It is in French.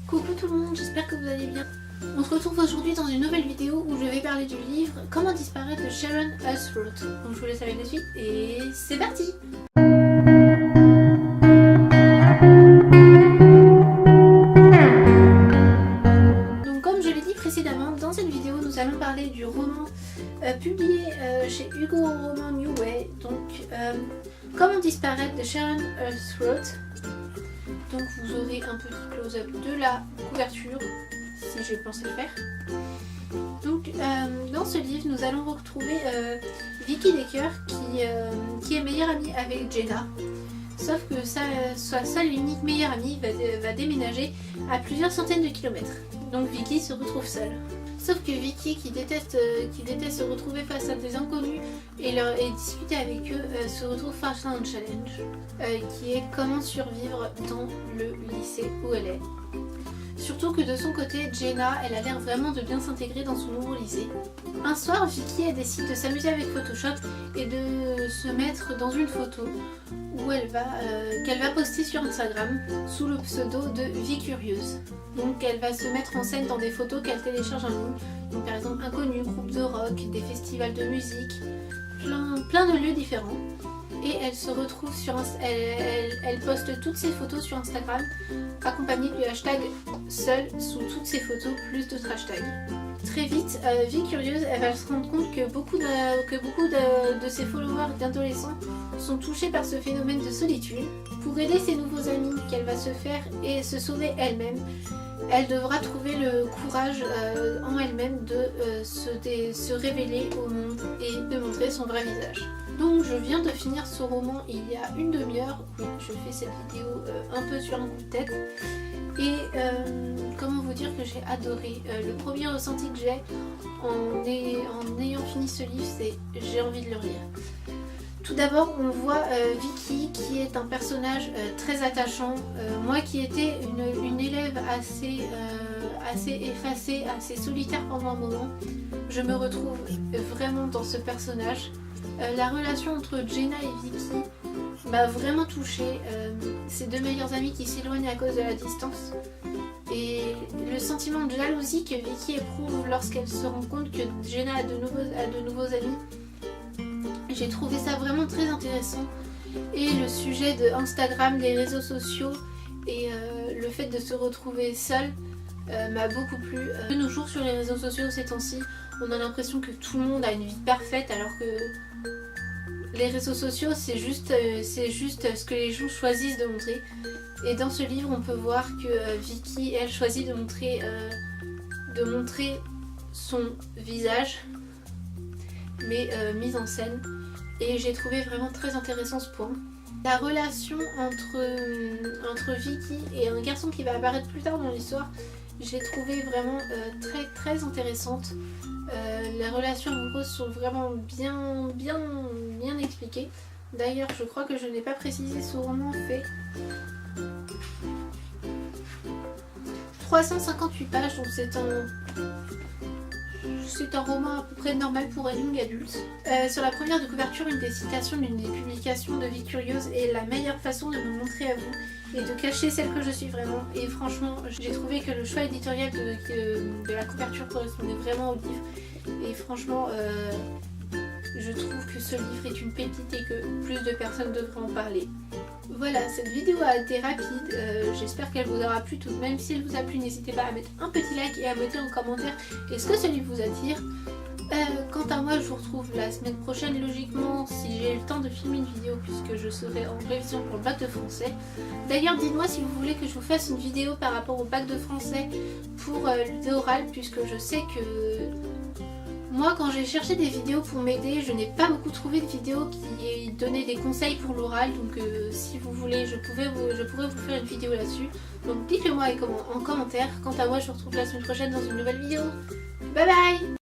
Coucou tout le monde, j'espère que vous allez bien. On se retrouve aujourd'hui dans une nouvelle vidéo où je vais parler du livre Comment disparaître de Sharon Ashworth. Donc je vous laisse avec la suite et c'est parti. Donc comme je l'ai dit précédemment, dans cette vidéo nous allons parler du roman publié chez Hugo Roman New Way. Donc Comment disparaître de Sharon Ashworth. Donc vous aurez un petit close-up de la couverture, si j'ai pensé le faire. Donc dans ce livre, nous allons retrouver Vicky Decker qui est meilleure amie avec Jenna. Sauf que sa seule et unique meilleure amie va déménager à plusieurs centaines de kilomètres. Donc Vicky se retrouve seule. Sauf que Vicky, qui déteste se retrouver face à des inconnus et discuter avec eux, se retrouve face à un challenge qui est comment survivre dans le lycée où elle est. Surtout que de son côté, Jenna, elle a l'air vraiment de bien s'intégrer dans son nouveau lycée. Un soir, Vicky elle décide de s'amuser avec Photoshop et de se mettre dans une photo où qu'elle va poster sur Instagram sous le pseudo de Vie Curieuse. Donc elle va se mettre en scène dans des photos qu'elle télécharge en ligne. Donc par exemple inconnus, groupes de rock, des festivals de musique, plein de lieux différents. Et elle se retrouve elle poste toutes ses photos sur Instagram accompagnées du hashtag seul sous toutes ses photos plus d'autres hashtags. Très vite, Vie Curieuse, elle va se rendre compte que beaucoup de ses followers d'adolescents sont touchés par ce phénomène de solitude. Pour aider ses nouveaux amis qu'elle va se faire et se sauver elle-même, elle devra trouver le courage en elle-même de se révéler au monde et de montrer son vrai visage. Donc je viens de finir ce roman il y a une demi-heure. Oui, je fais cette vidéo un peu sur un coup de tête. Et comment vous dire que j'ai adoré. Le premier ressenti que j'ai en ayant fini ce livre, c'est j'ai envie de le lire. Tout d'abord, on voit Vicky qui est un personnage très attachant. Moi qui étais une élève assez effacée, assez solitaire pendant un moment, je me retrouve vraiment dans ce personnage. La relation entre Jenna et Vicky m'a vraiment touchée. Ces deux meilleures amies qui s'éloignent à cause de la distance. Et le sentiment de jalousie que Vicky éprouve lorsqu'elle se rend compte que Jenna a de nouveaux amis. J'ai trouvé ça vraiment très intéressant. Et le sujet de Instagram, des réseaux sociaux et le fait de se retrouver seule m'a beaucoup plu. De nos jours sur les réseaux sociaux ces temps-ci, on a l'impression que tout le monde a une vie parfaite alors que les réseaux sociaux c'est juste ce que les gens choisissent de montrer. Et dans ce livre on peut voir que Vicky elle choisit de montrer son visage mais mise en scène. Et j'ai trouvé vraiment très intéressant ce point. La relation entre Vicky et un garçon qui va apparaître plus tard dans l'histoire, j'ai trouvé vraiment très intéressante. Les relations amoureuses sont vraiment bien expliquées. D'ailleurs, je crois que je n'ai pas précisé, ce roman fait 358 pages, donc c'est un roman à peu près normal pour un young adulte. Sur la première de couverture, une des citations d'une des publications de Vie Curieuse est la meilleure façon de me montrer à vous et de cacher celle que je suis vraiment. Et franchement, j'ai trouvé que le choix éditorial de la couverture correspondait vraiment au livre. Et franchement, je trouve que ce livre est une pépite et que plus de personnes devraient en parler. Voilà, cette vidéo a été rapide, j'espère qu'elle vous aura plu tout de même. Si elle vous a plu, n'hésitez pas à mettre un petit like et à mettre en commentaire est-ce que ce livre vous attire. Quant à moi, je vous retrouve la semaine prochaine logiquement si j'ai le temps de filmer une vidéo puisque je serai en révision pour le bac de français. D'ailleurs, dites-moi si vous voulez que je vous fasse une vidéo par rapport au bac de français pour l'oral puisque je sais que moi, quand j'ai cherché des vidéos pour m'aider, je n'ai pas beaucoup trouvé de vidéos qui donnaient des conseils pour l'oral. Donc si vous voulez, je pourrais vous faire une vidéo là-dessus. Donc dites-le moi en commentaire. Quant à moi, je vous retrouve la semaine prochaine dans une nouvelle vidéo. Bye bye!